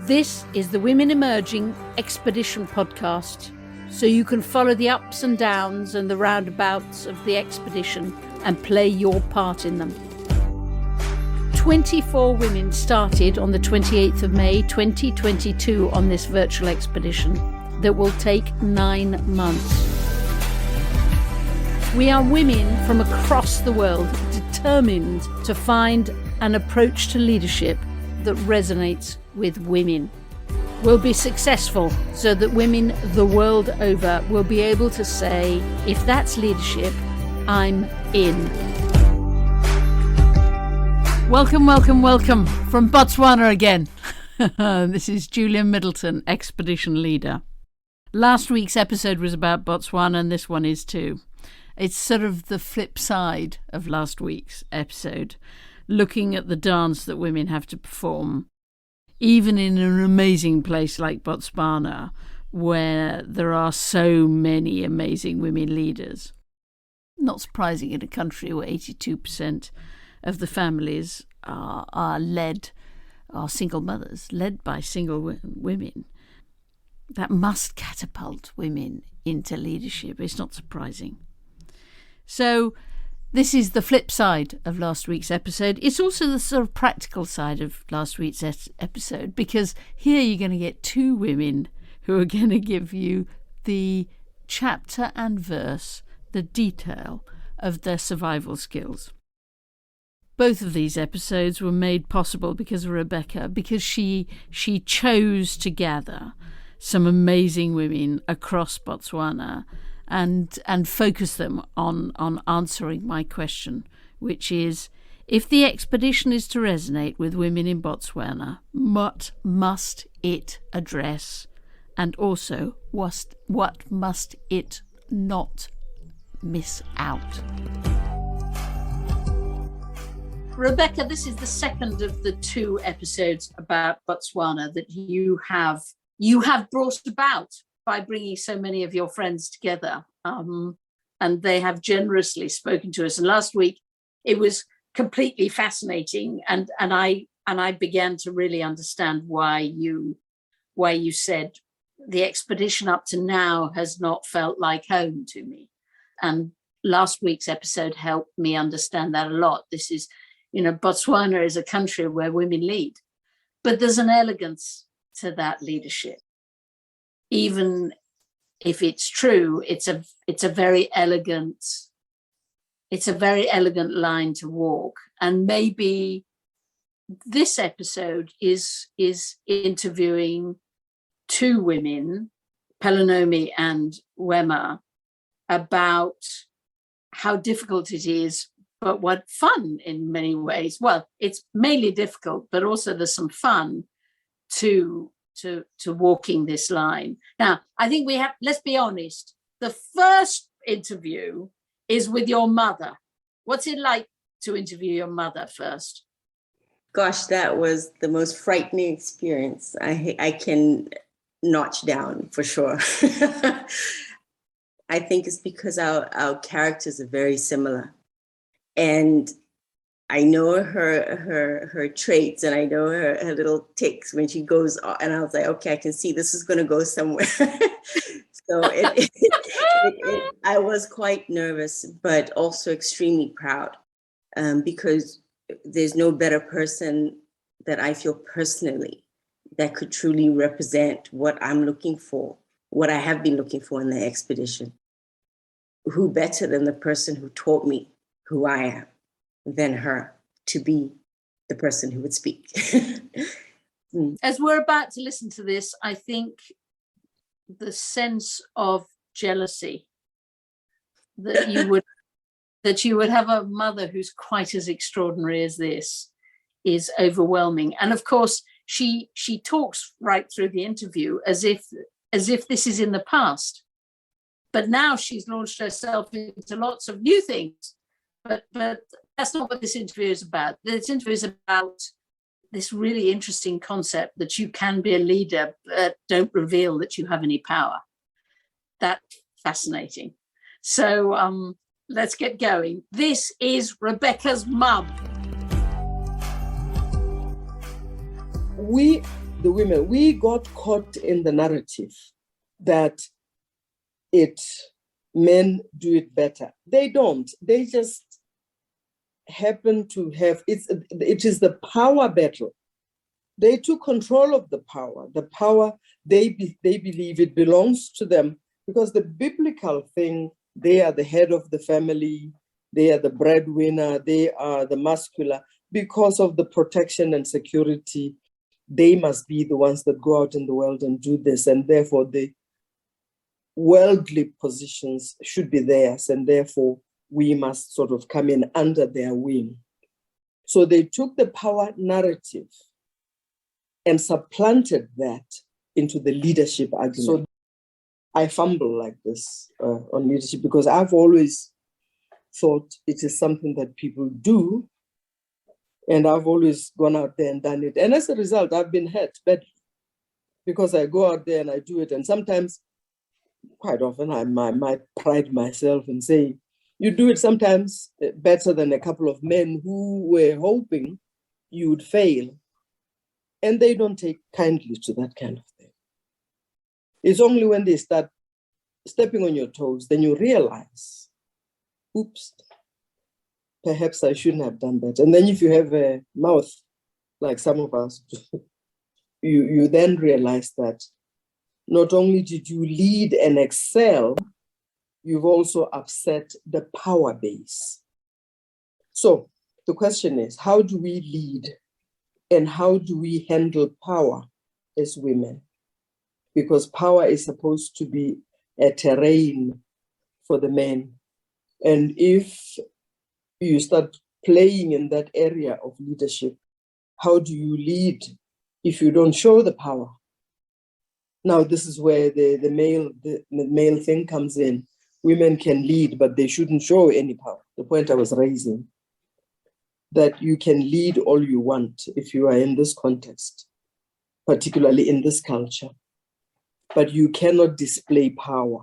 This is the Women Emerging Expedition podcast, so you can follow the ups and downs and the roundabouts of the expedition and play your part in them. 24 women started on the 28th of May 2022 on this virtual expedition that will take 9 months. We are women from across the world determined to find an approach to leadership that resonates with women. We'll be successful so that women the world over will be able to say, if that's leadership, I'm in. Welcome, welcome, welcome from Botswana again. This is Julian Middleton, Expedition Leader. Last week's episode was about Botswana and this one is too. It's sort of the flip side of last week's episode, looking at the dance that women have to perform, even in an amazing place like Botswana, where there are so many amazing women leaders. Not surprising in a country where 82% of the families are single mothers, led by single women. That must catapult women into leadership. It's not surprising. So this is the flip side of last week's episode. It's also the sort of practical side of last week's episode, because here you're going to get two women who are going to give you the chapter and verse, the detail of their survival skills. Both of these episodes were made possible because of Rebecca, because she chose to gather some amazing women across Botswana and focus them on answering my question, which is, if the expedition is to resonate with women in Botswana, what must it address? And also, what must it not miss out? Rebecca, this is the second of the 2 episodes about Botswana that you have brought about by bringing so many of your friends together, and they have generously spoken to us. And last week, it was completely fascinating, and I began to really understand why you said the expedition up to now has not felt like home to me. And last week's episode helped me understand that a lot. This is, Botswana is a country where women lead, but there's an elegance to that leadership. Even if it's true, it's a very elegant line to walk. And maybe this episode is interviewing 2 women, Pelonomi and Wema, about how difficult it is, but what fun in many ways. Well, it's mainly difficult, but also there's some fun to walking this line. Now, I think let's be honest, the first interview is with your mother. What's it like to interview your mother first? Gosh, that was the most frightening experience I can notch down for sure. I think it's because our characters are very similar. And I know her traits, and I know her little tics when she goes on, and I was like, okay, I can see this is going to go somewhere. So I was quite nervous, but also extremely proud, because there's no better person that I feel personally that could truly represent what I'm looking for, what I have been looking for in the expedition. Who better than the person who taught me who I am than her to be the person who would speak. As we're about to listen to this, I think the sense of jealousy that you would have a mother who's quite as extraordinary as this is overwhelming. And of course, she talks right through the interview as if this is in the past. But now she's launched herself into lots of new things. But that's not what this interview is about. This interview is about this really interesting concept that you can be a leader, but don't reveal that you have any power. That's fascinating. So let's get going. This is Rebecca's mum. We the women, we got caught in the narrative that men do it better. They don't. They just happen to have, it is the power battle. They took control of the power. The power, they believe it belongs to them, because the biblical thing, they are the head of the family, they are the breadwinner, they are the muscular. Because of the protection and security, they must be the ones that go out in the world and do this, and therefore the worldly positions should be theirs, and therefore we must sort of come in under their wing. So they took the power narrative and supplanted that into the leadership argument. So I fumble like this on leadership, because I've always thought it is something that people do, and I've always gone out there and done it. And as a result, I've been hurt badly, because I go out there and I do it. And sometimes, quite often, I might pride myself and say, you do it sometimes better than a couple of men who were hoping you would fail. And they don't take kindly to that kind of thing. It's only when they start stepping on your toes, then you realize, oops, perhaps I shouldn't have done that. And then if you have a mouth, like some of us do, you then realize that not only did you lead and excel, you've also upset the power base. So the question is, how do we lead and how do we handle power as women? Because power is supposed to be a terrain for the men. And if you start playing in that area of leadership, how do you lead if you don't show the power? Now, this is where the male thing comes in. Women can lead, but they shouldn't show any power. The point I was raising, that you can lead all you want if you are in this context, particularly in this culture, but you cannot display power.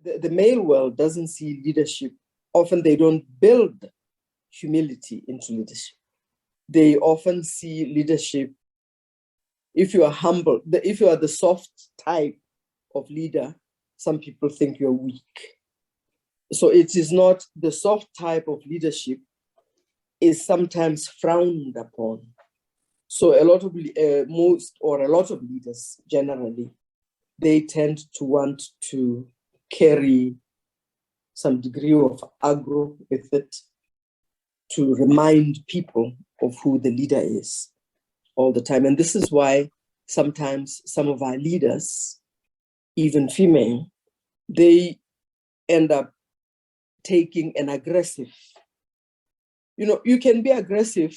The male world doesn't see leadership. Often they don't build humility into leadership. They often see leadership, if you are humble, if you are the soft type of leader, some people think you're weak. So it is not, the soft type of leadership is sometimes frowned upon. So a lot of leaders generally, they tend to want to carry some degree of aggro with it, to remind people of who the leader is all the time. And this is why sometimes some of our leaders, even female, they end up taking an aggressive. You can be aggressive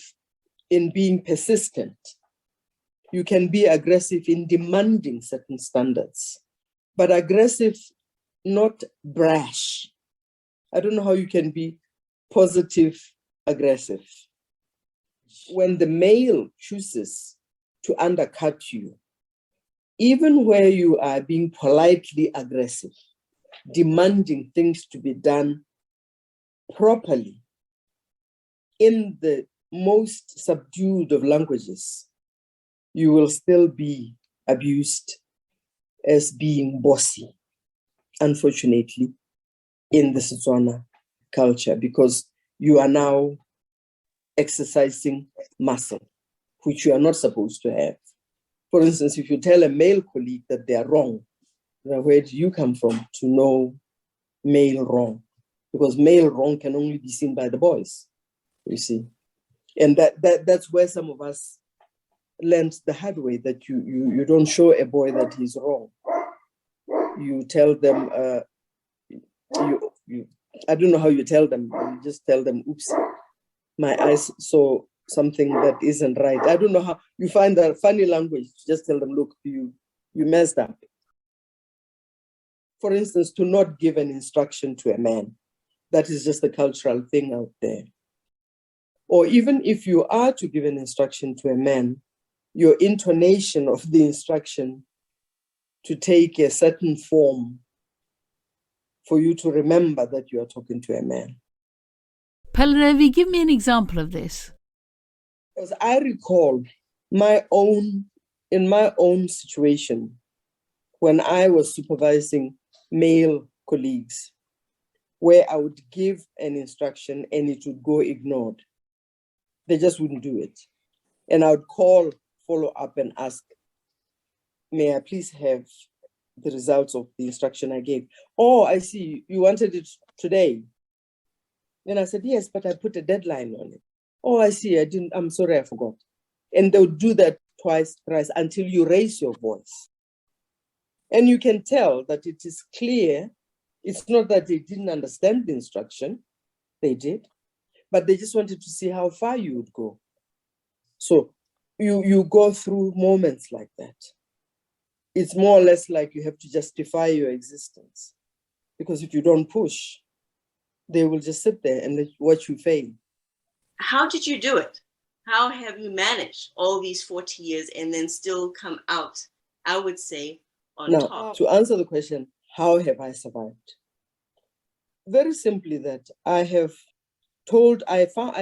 in being persistent. You can be aggressive in demanding certain standards, but aggressive, not brash. I don't know how you can be positive aggressive. When the male chooses to undercut you, even where you are being politely aggressive, demanding things to be done properly, in the most subdued of languages, you will still be abused as being bossy, unfortunately, in the Setswana culture, because you are now exercising muscle, which you are not supposed to have. For instance, if you tell a male colleague that they are wrong, where do you come from to know male wrong? Because male wrong can only be seen by the boys, you see. And that's where some of us learned the hard way, that you don't show a boy that he's wrong. You tell them, I don't know how you tell them, you just tell them, oops, my eyes saw something that isn't right. I don't know how you find that funny language. Just tell them, look, you messed up. For instance, to not give an instruction to a man, that is just a cultural thing out there. Or even if you are to give an instruction to a man, your intonation of the instruction to take a certain form for you to remember that you are talking to a man. Pelonomi, give me an example of this. Because I recall my own in my own situation, when I was supervising male colleagues, where I would give an instruction and it would go ignored. They just wouldn't do it. And I would follow up and ask, may I please have the results of the instruction I gave? Oh, I see, you wanted it today. Then I said, yes, but I put a deadline on it. Oh, I see, I'm sorry, I forgot. And they would do that twice, thrice, until you raise your voice. And you can tell that it is clear. It's not that they didn't understand the instruction, they did, but they just wanted to see how far you would go. So you go through moments like that. It's more or less like you have to justify your existence, because if you don't push, they will just sit there and watch you fail. How did you do it? How have you managed all these 40 years and then still come out, I would say, on now, top? To answer the question, how have I survived? Very simply that I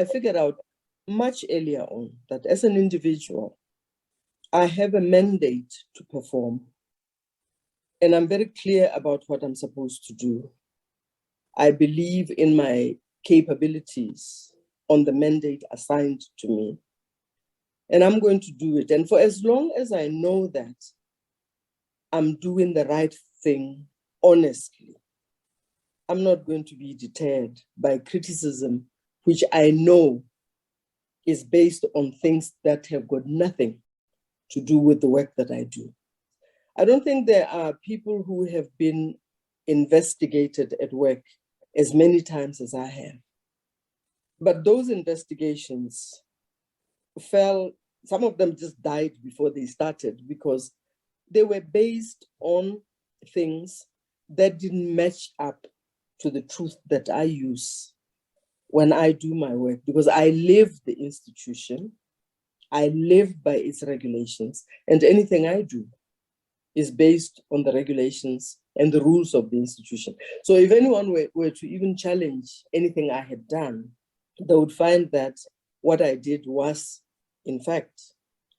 figured out much earlier on that as an individual, I have a mandate to perform. And I'm very clear about what I'm supposed to do. I believe in my capabilities on the mandate assigned to me. And I'm going to do it. And for as long as I know that I'm doing the right thing honestly, I'm not going to be deterred by criticism, which I know is based on things that have got nothing to do with the work that I do. I don't think there are people who have been investigated at work as many times as I have. But those investigations some of them just died before they started because they were based on things that didn't match up to the truth that I use when I do my work, because I live the institution, I live by its regulations, and anything I do is based on the regulations and the rules of the institution. So if anyone were to even challenge anything I had done, they would find that what I did was, in fact,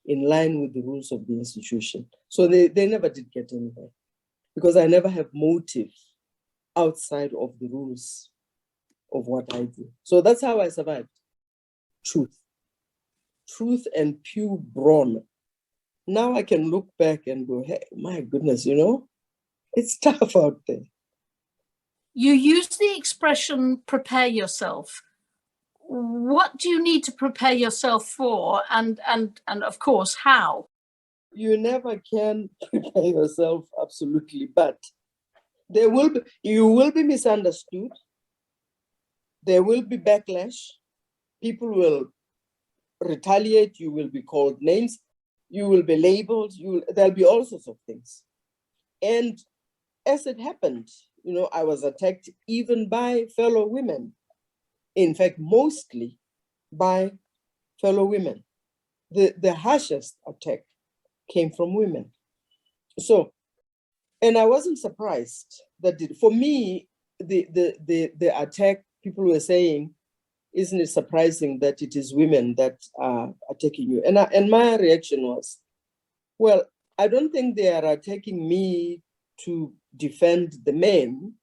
in line with the rules of the institution. So they never did get anywhere, because I never have motive outside of the rules of what I do. So that's how I survived. Truth and pure brawn. Now I can look back and go, hey, my goodness, it's tough out there. You use the expression prepare yourself. What do you need to prepare yourself for? And of course, how? You never can prepare yourself absolutely, but you will be misunderstood. There will be backlash. People will retaliate. You will be called names. You will be labeled. There'll be all sorts of things. And as it happened, I was attacked even by fellow women. In fact, mostly by fellow women. The harshest attack came from women. So, and I wasn't surprised that for me, the attack, people were saying, isn't it surprising that it is women that are attacking you? And my reaction was, well, I don't think they are attacking me to defend the men.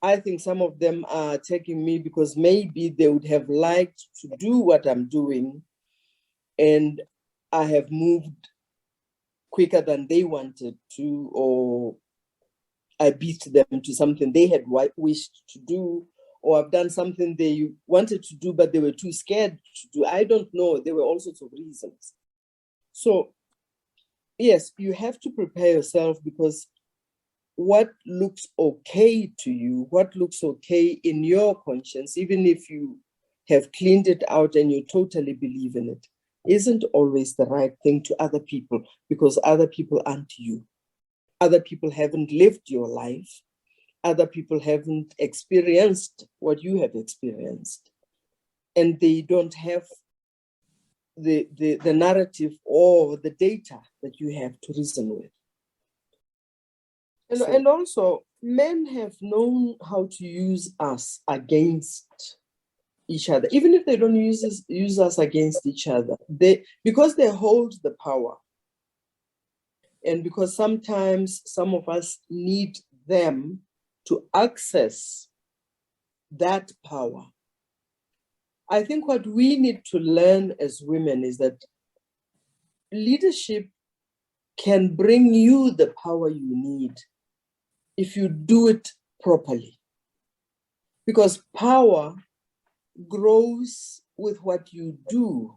I think some of them are attacking me because maybe they would have liked to do what I'm doing, and I have moved quicker than they wanted to, or I beat them to something they had wished to do, or I've done something they wanted to do, but they were too scared to do. I don't know. There were all sorts of reasons. So, yes, you have to prepare yourself, because what looks okay to you, what looks okay in your conscience, even if you have cleaned it out and you totally believe in it, isn't always the right thing to other people, because other people aren't you. Other people haven't lived your life. Other people haven't experienced what you have experienced. And they don't have the narrative or the data that you have to reason with. And also, men have known how to use us against each other, even if they don't use us against each other. Because they hold the power, And because sometimes some of us need them to access that power. I think what we need to learn as women is that leadership can bring you the power you need if you do it properly. Because power grows with what you do.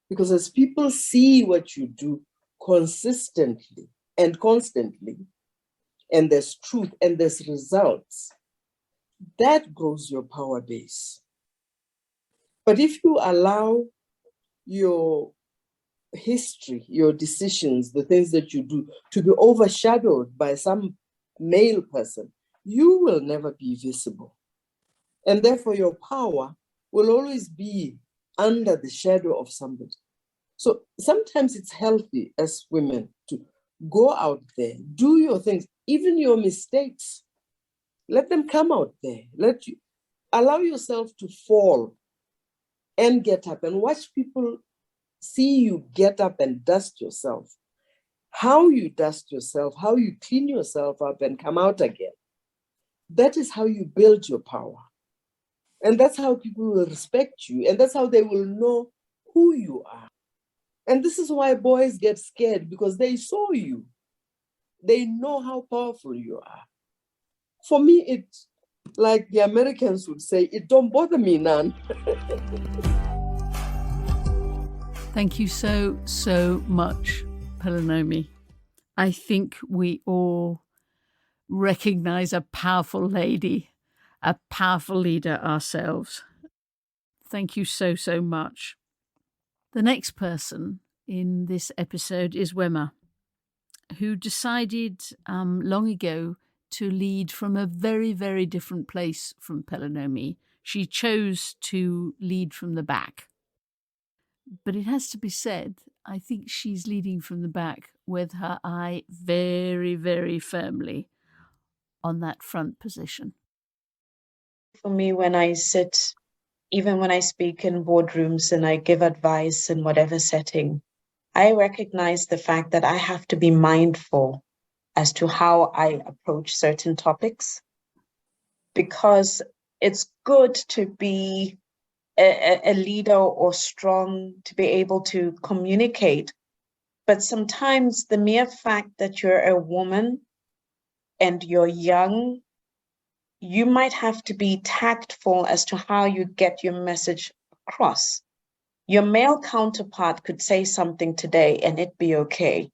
Because as people see what you do consistently and constantly, and there's truth and there's results, that grows your power base. But if you allow your history, your decisions, the things that you do to be overshadowed by some male person, you will never be visible. And therefore your power will always be under the shadow of somebody. So sometimes it's healthy as women to go out there, do your things, even your mistakes. Let them come out there. Allow yourself to fall and get up and watch people see you get up and dust yourself. How you dust yourself, how you clean yourself up and come out again. That is how you build your power. And that's how people will respect you. And that's how they will know who you are. And this is why boys get scared, because they saw you. They know how powerful you are. For me, it's like the Americans would say, it don't bother me none. Thank you so, so much, Pelonomi. I think we all recognize a powerful lady, a powerful leader ourselves. Thank you so, so much. The next person in this episode is Wema, who decided long ago to lead from a very, very different place from Pelonomi. She chose to lead from the back. But it has to be said, I think she's leading from the back with her eye very, very firmly on that front position. For me, when I sit, even when I speak in boardrooms and I give advice in whatever setting, I recognize the fact that I have to be mindful as to how I approach certain topics, because it's good to be a leader or strong, to be able to communicate. But sometimes the mere fact that you're a woman and you're young, you might have to be tactful as to how you get your message across. Your male counterpart could say something today and it'd be okay,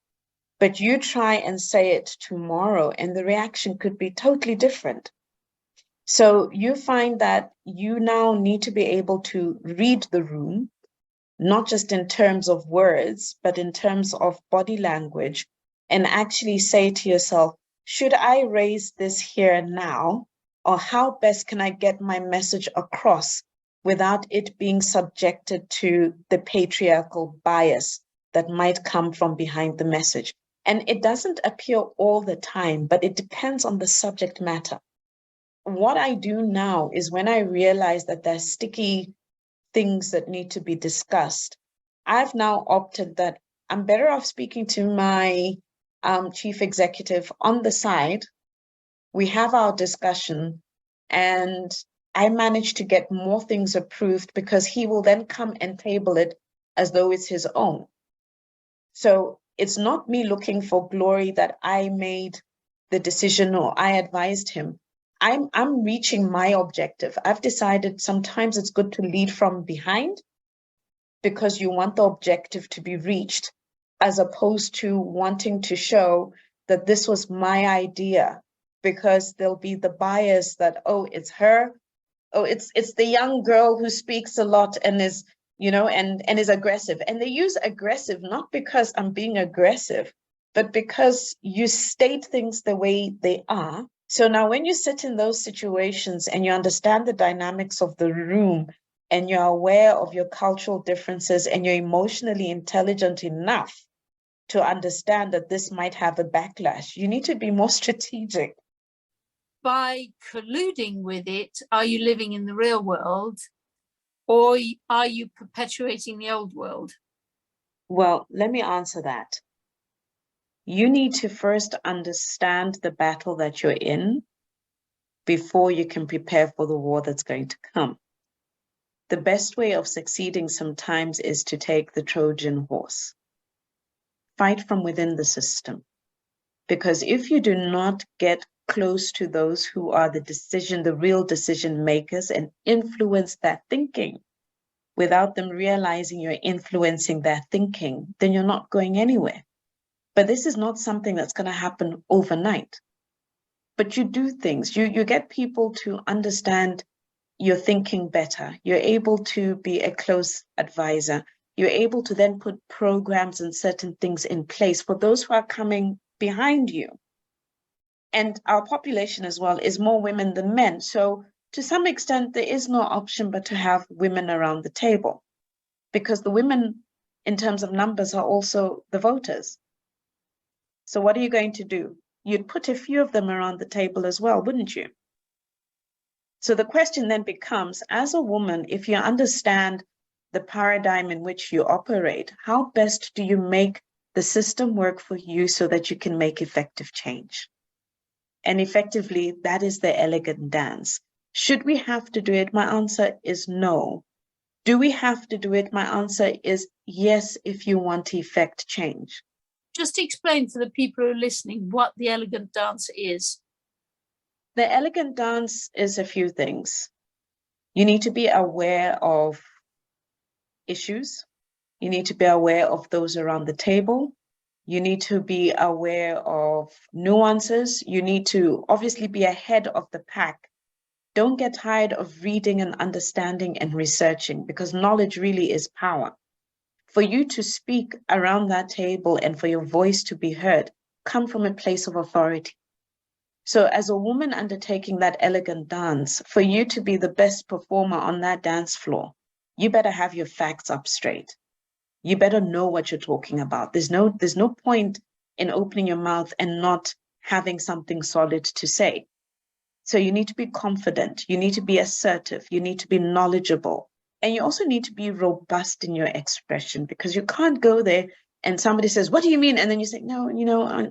but you try and say it tomorrow and the reaction could be totally different. So you find that you now need to be able to read the room, not just in terms of words, but in terms of body language, and actually say to yourself, should I raise this here now? Or how best can I get my message across without it being subjected to the patriarchal bias that might come from behind the message? And it doesn't appear all the time, but it depends on the subject matter. What I do now is when I realize that there's sticky things that need to be discussed, I've now opted that I'm better off speaking to my chief executive on the side. We have our discussion and I manage to get more things approved because he will then come and table it as though it's his own. So it's not me looking for glory that I made the decision or I advised him. I'm reaching my objective. I've decided sometimes it's good to lead from behind because you want the objective to be reached, as opposed to wanting to show that this was my idea, because there'll be the bias that, oh, it's her. Oh, it's the young girl who speaks a lot and is, and is aggressive. And they use aggressive, not because I'm being aggressive, but because you state things the way they are. So now when you sit in those situations and you understand the dynamics of the room and you're aware of your cultural differences and you're emotionally intelligent enough to understand that this might have a backlash, you need to be more strategic. By colluding with it, are you living in the real world or are you perpetuating the old world? Well, let me answer that. You need to first understand the battle that you're in before you can prepare for the war that's going to come. The best way of succeeding sometimes is to take the Trojan horse. Fight from within the system. Because if you do not get close to those who are the real decision makers and influence that thinking without them realizing you're influencing their thinking, then you're not going anywhere. But this is not something that's going to happen overnight. But you do things, you get people to understand your thinking better. You're able to be a close advisor. You're able to then put programs and certain things in place for those who are coming behind you. And our population as well is more women than men. So to some extent, there is no option but to have women around the table, because the women, in terms of numbers, are also the voters. So what are you going to do? You'd put a few of them around the table as well, wouldn't you? So the question then becomes, as a woman, if you understand the paradigm in which you operate, how best do you make the system work for you so that you can make effective change? And effectively, that is the elegant dance. Should we have to do it? My answer is no. Do we have to do it? My answer is yes, if you want to effect change. Just explain for the people who are listening what the elegant dance is. The elegant dance is a few things. You need to be aware of issues. You need to be aware of those around the table. You need to be aware of nuances. You need to obviously be ahead of the pack. Don't get tired of reading and understanding and researching, because knowledge really is power. For you to speak around that table and for your voice to be heard, come from a place of authority. So as a woman undertaking that elegant dance, for you to be the best performer on that dance floor, you better have your facts up straight. You better know what you're talking about. There's no point in opening your mouth and not having something solid to say. So you need to be confident. You need to be assertive. You need to be knowledgeable. And you also need to be robust in your expression, because you can't go there and somebody says, "What do you mean?" And then you say, "No,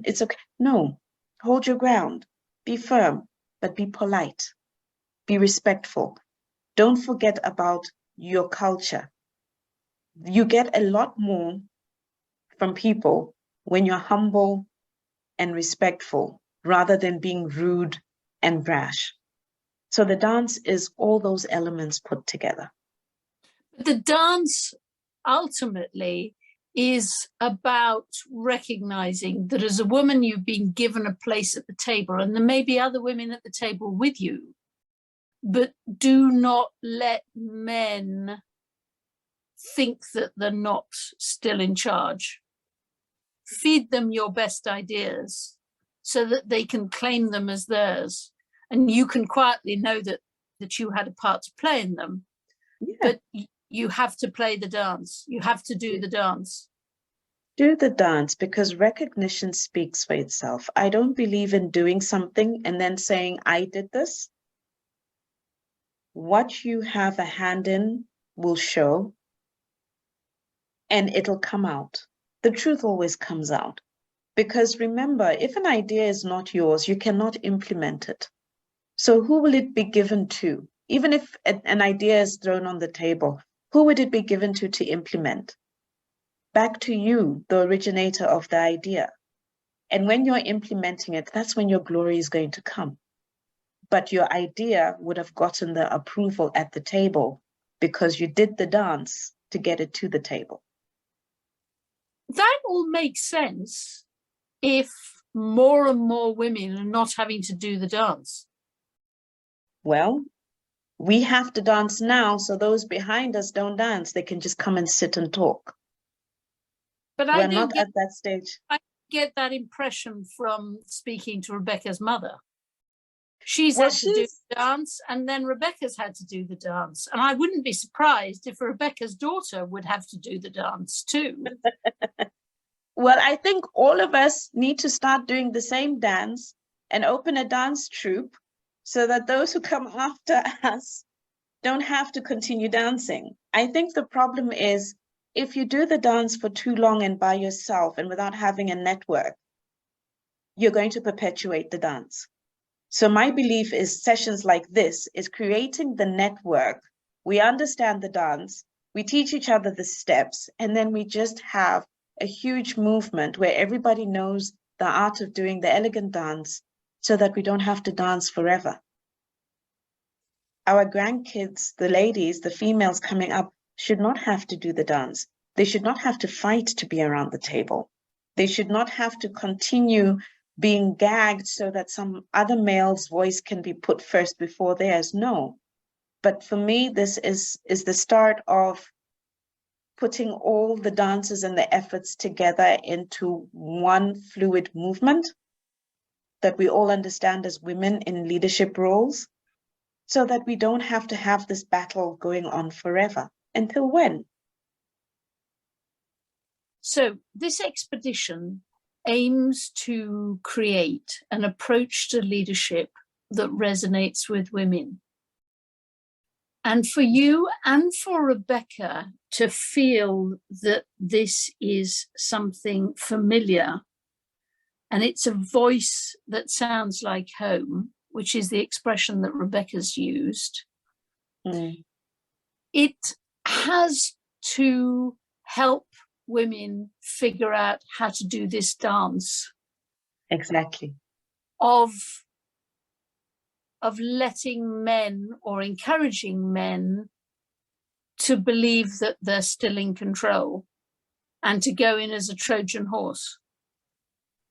it's okay." No, hold your ground. Be firm, but be polite. Be respectful. Don't forget about your culture. You get a lot more from people when you're humble and respectful rather than being rude and brash. So the dance is all those elements put together. The dance ultimately is about recognizing that as a woman, you've been given a place at the table, and there may be other women at the table with you, but do not let men think that they're not still in charge. Feed them your best ideas so that they can claim them as theirs, and you can quietly know that you had a part to play in them. Yeah. But you have to play the dance. You have to do the dance. Do the dance, because recognition speaks for itself. I don't believe in doing something and then saying, "I did this." What you have a hand in will show, and it'll come out. The truth always comes out. Because remember, if an idea is not yours, you cannot implement it. So who will it be given to? Even if an idea is thrown on the table, who would it be given to implement? Back to you, the originator of the idea. And when you're implementing it, that's when your glory is going to come. But your idea would have gotten the approval at the table because you did the dance to get it to the table. That all makes sense if more and more women are not having to do the dance. Well, we have to dance now, so those behind us don't dance. They can just come and sit and talk. But we're not at that stage. I get that impression from speaking to Rebecca's mother. She's had to do the dance, and then Rebecca's had to do the dance. And I wouldn't be surprised if Rebecca's daughter would have to do the dance too. Well, I think all of us need to start doing the same dance and open a dance troupe so that those who come after us don't have to continue dancing. I think the problem is if you do the dance for too long and by yourself and without having a network, you're going to perpetuate the dance. So my belief is sessions like this is creating the network. We understand the dance, we teach each other the steps, and then we just have a huge movement where everybody knows the art of doing the elegant dance so that we don't have to dance forever. Our grandkids, the ladies, the females coming up should not have to do the dance. They should not have to fight to be around the table. They should not have to continue being gagged so that some other male's voice can be put first before theirs. No. But for me, this is the start of putting all the dances and the efforts together into one fluid movement that we all understand as women in leadership roles, so that we don't have to have this battle going on forever. Until when? So this expedition aims to create an approach to leadership that resonates with women. And for you and for Rebecca to feel that this is something familiar and it's a voice that sounds like home, which is the expression that Rebecca's used, it has to help women figure out how to do this dance. Exactly. Of letting men or encouraging men to believe that they're still in control and to go in as a Trojan horse.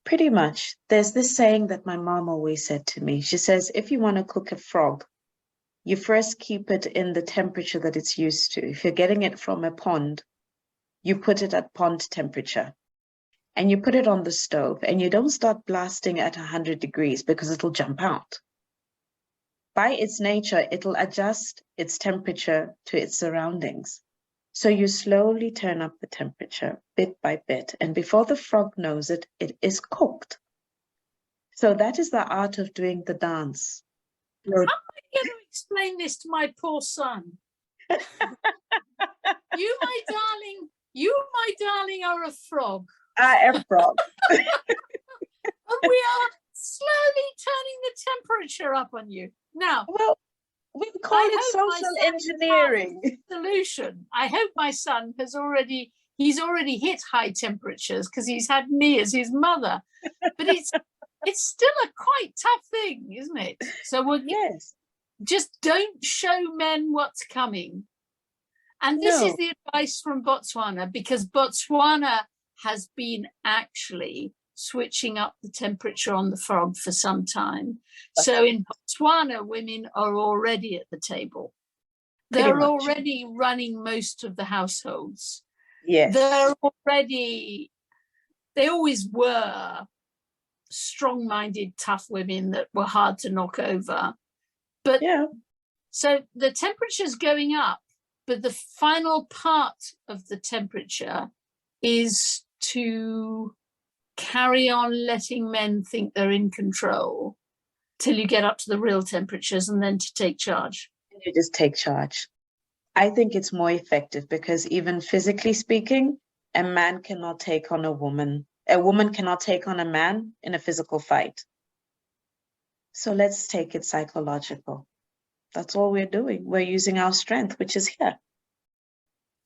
Pretty much. There's this saying that my mom always said to me. She says, if you want to cook a frog, you first keep it in the temperature that it's used to. If you're getting it from a pond, you put it at pond temperature and you put it on the stove, and you don't start blasting at 100 degrees because it'll jump out. By its nature, it'll adjust its temperature to its surroundings. So you slowly turn up the temperature bit by bit, and before the frog knows it, it is cooked. So that is the art of doing the dance. How am I going to explain this to my poor son? You, my darling, are a frog. A frog. And we are slowly turning the temperature up on you. Now, well, we call it social engineering. Solution. I hope my son he's already hit high temperatures because he's had me as his mother. But it's still a quite tough thing, isn't it? So yes. Just don't show men what's coming. And this is the advice from Botswana, because Botswana has been actually switching up the temperature on the frog for some time. So in Botswana, women are already at the table. They're already running most of the households. Yes. They always were strong-minded, tough women that were hard to knock over. But so the temperature's going up, but the final part of the temperature is to carry on letting men think they're in control till you get up to the real temperatures, and then to take charge. You just take charge. I think it's more effective because even physically speaking, a man cannot take on a woman. A woman cannot take on a man in a physical fight. So let's take it psychological. That's all we're doing. We're using our strength, which is here.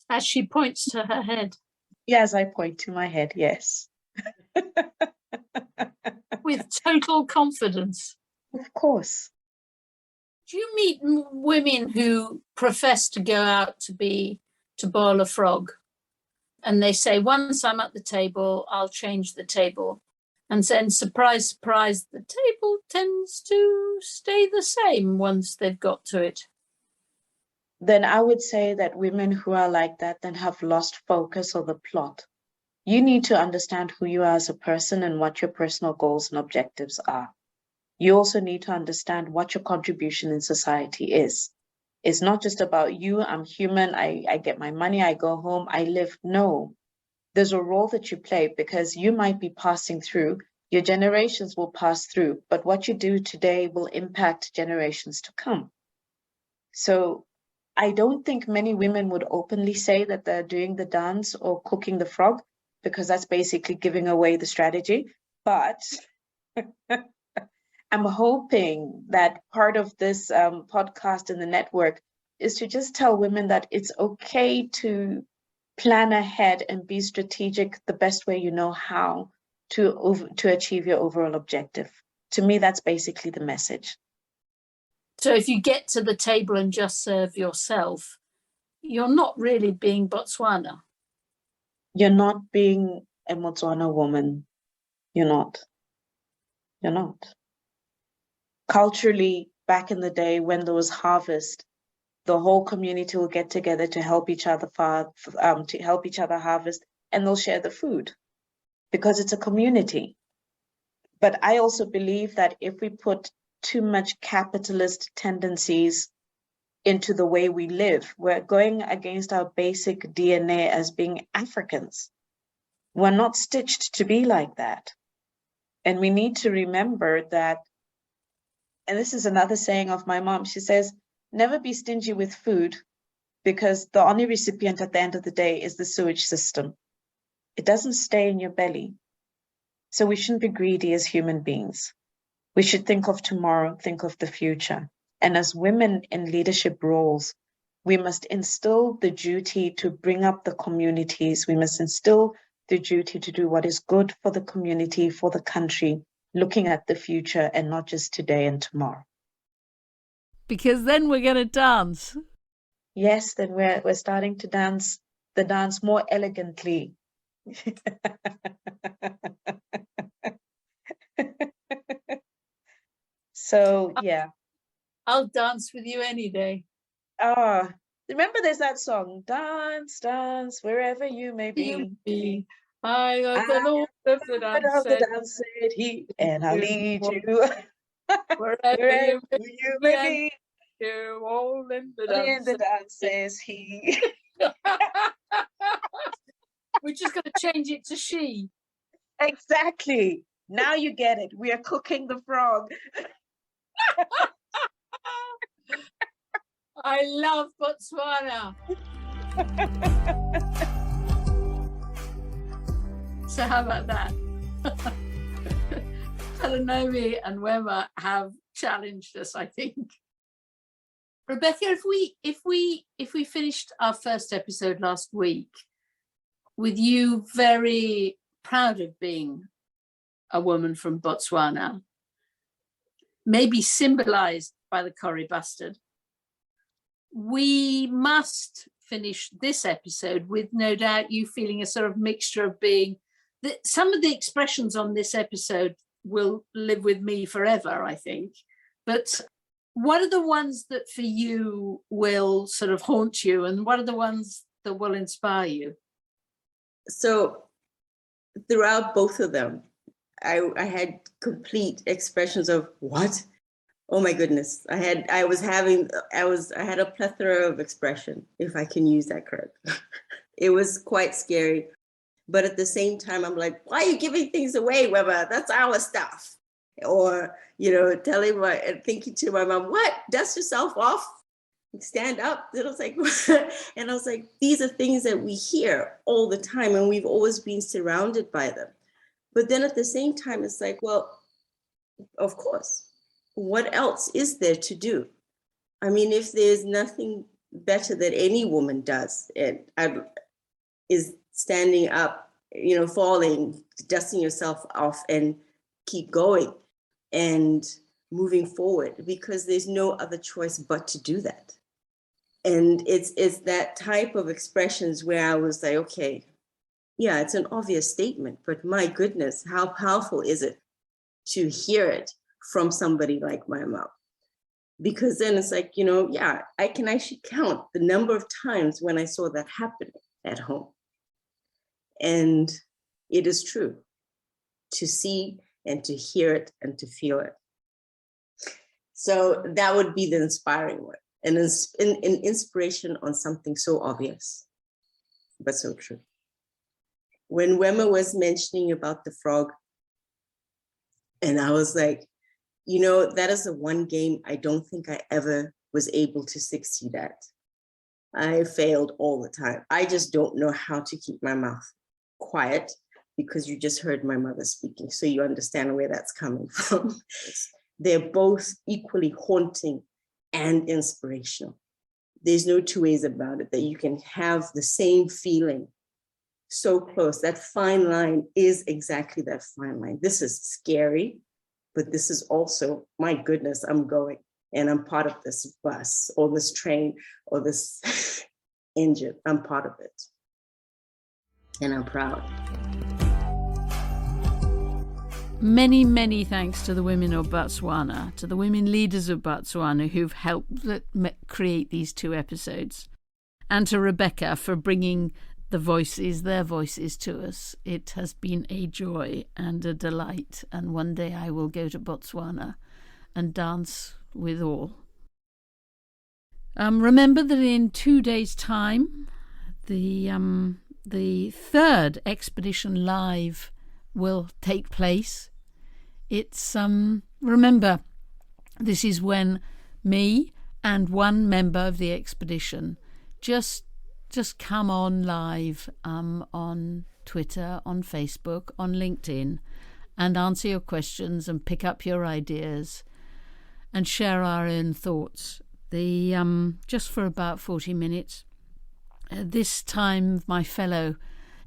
As she points to her head. Yes, I point to my head, yes. With total confidence. Of course. Do you meet women who profess to go out to boil a frog, and they say, once I'm at the table, I'll change the table, and then surprise, surprise, the table tends to stay the same once they've got to it? Then I would say that women who are like that then have lost focus of the plot. You need to understand who you are as a person and what your personal goals and objectives are. You also need to understand what your contribution in society is. It's not just about you, I'm human, I get my money, I go home, I live. No, there's a role that you play because you might be passing through, your generations will pass through, but what you do today will impact generations to come. So I don't think many women would openly say that they're doing the dance or cooking the frog, because that's basically giving away the strategy. But I'm hoping that part of this podcast and the network is to just tell women that it's okay to plan ahead and be strategic the best way you know how to achieve your overall objective. To me, that's basically the message. So if you get to the table and just serve yourself, you're not really being Botswana. You're not being a Botswana woman. You're not. You're not. Culturally, back in the day when there was harvest, the whole community will get together to help each other harvest, and they'll share the food because it's a community. But I also believe that if we put too much capitalist tendencies into the way we live, we're going against our basic DNA as being Africans. We're not stitched to be like that. And we need to remember that, and this is another saying of my mom, she says, never be stingy with food because the only recipient at the end of the day is the sewage system. It doesn't stay in your belly. So we shouldn't be greedy as human beings. We should think of tomorrow, think of the future. And as women in leadership roles, we must instill the duty to bring up the communities. We must instill the duty to do what is good for the community, for the country, looking at the future and not just today and tomorrow. Because then we're going to dance. Yes, then we're starting to dance the dance more elegantly. So, yeah. I'll dance with you any day. Remember there's that song, dance, dance, wherever you may be. I got the Lord of the dance, said he, and I'll lead you wherever you may be. You're all in the In the dance, says he. We're just going to change it to she. Exactly. Now you get it. We are cooking the frog. I love Botswana. So how about that? Pelonomi and Wema have challenged us, I think. Rebecca, if we finished our first episode last week with you very proud of being a woman from Botswana, maybe symbolized by the curry bustard, we must finish this episode with no doubt you feeling a sort of mixture of being that some of the expressions on this episode will live with me forever, I think. But what are the ones that for you will sort of haunt you, and what are the ones that will inspire you? So throughout both of them, I had complete expressions of what? Oh my goodness. I had a plethora of expression, if I can use that correct. It was quite scary. But at the same time, I'm like, why are you giving things away, Wema? That's our stuff. Or, thinking to my mom, what? Dust yourself off? Stand up? And I was like, these are things that we hear all the time, and we've always been surrounded by them. But then at the same time, it's like, well, of course, what else is there to do? I mean, if there's nothing better that any woman does, is standing up, falling, dusting yourself off and keep going and moving forward, because there's no other choice but to do that. And it's that type of expressions where I was like, okay, yeah, it's an obvious statement, but my goodness, how powerful is it to hear it from somebody like my mom? Because then it's like, yeah, I can actually count the number of times when I saw that happen at home. And it is true to see and to hear it and to feel it. So that would be the inspiring one, and an inspiration on something so obvious, but so true. When Wema was mentioning about the frog, and I was like, that is the one game I don't think I ever was able to succeed at. I failed all the time. I just don't know how to keep my mouth quiet because you just heard my mother speaking, so you understand where that's coming from. They're both equally haunting and inspirational. There's no two ways about it, that you can have the same feeling so close. That fine line is exactly that fine line. This is scary, but this is also, my goodness, I'm going and I'm part of this bus or this train or this engine. I'm part of it. And I'm proud. Many, many thanks to the women of Botswana, to the women leaders of Botswana who've helped create these 2 episodes, and to Rebecca for bringing their voices to us. It has been a joy and a delight, and one day I will go to Botswana and dance with all. Remember that in 2 days' time, the 3rd Expedition Live will take place. It's remember, this is when me and one member of the expedition just come on live on Twitter, on Facebook, on LinkedIn, and answer your questions and pick up your ideas and share our own thoughts. Just for about 40 minutes. This time, my fellow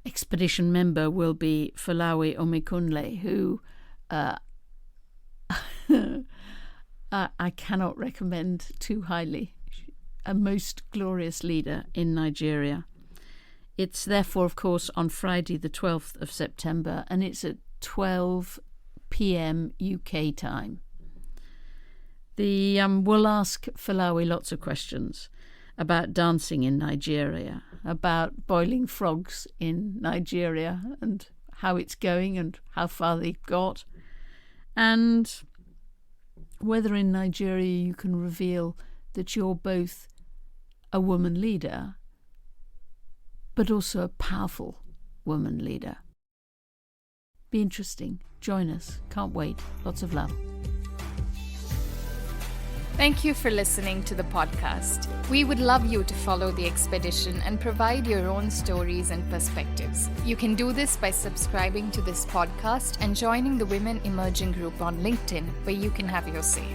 expedition member will be Folawe Omikunle, who I cannot recommend too highly. A most glorious leader in Nigeria. It's therefore, of course, on Friday the 12th of September, and it's at 12 p.m. UK time. We'll ask Folawe lots of questions about dancing in Nigeria, about boiling frogs in Nigeria and how it's going and how far they've got, and whether in Nigeria you can reveal that you're both a woman leader, but also a powerful woman leader. Be interesting. Join us. Can't wait. Lots of love. Thank you for listening to the podcast. We would love you to follow the expedition and provide your own stories and perspectives. You can do this by subscribing to this podcast and joining the Women Emerging group on LinkedIn, where you can have your say.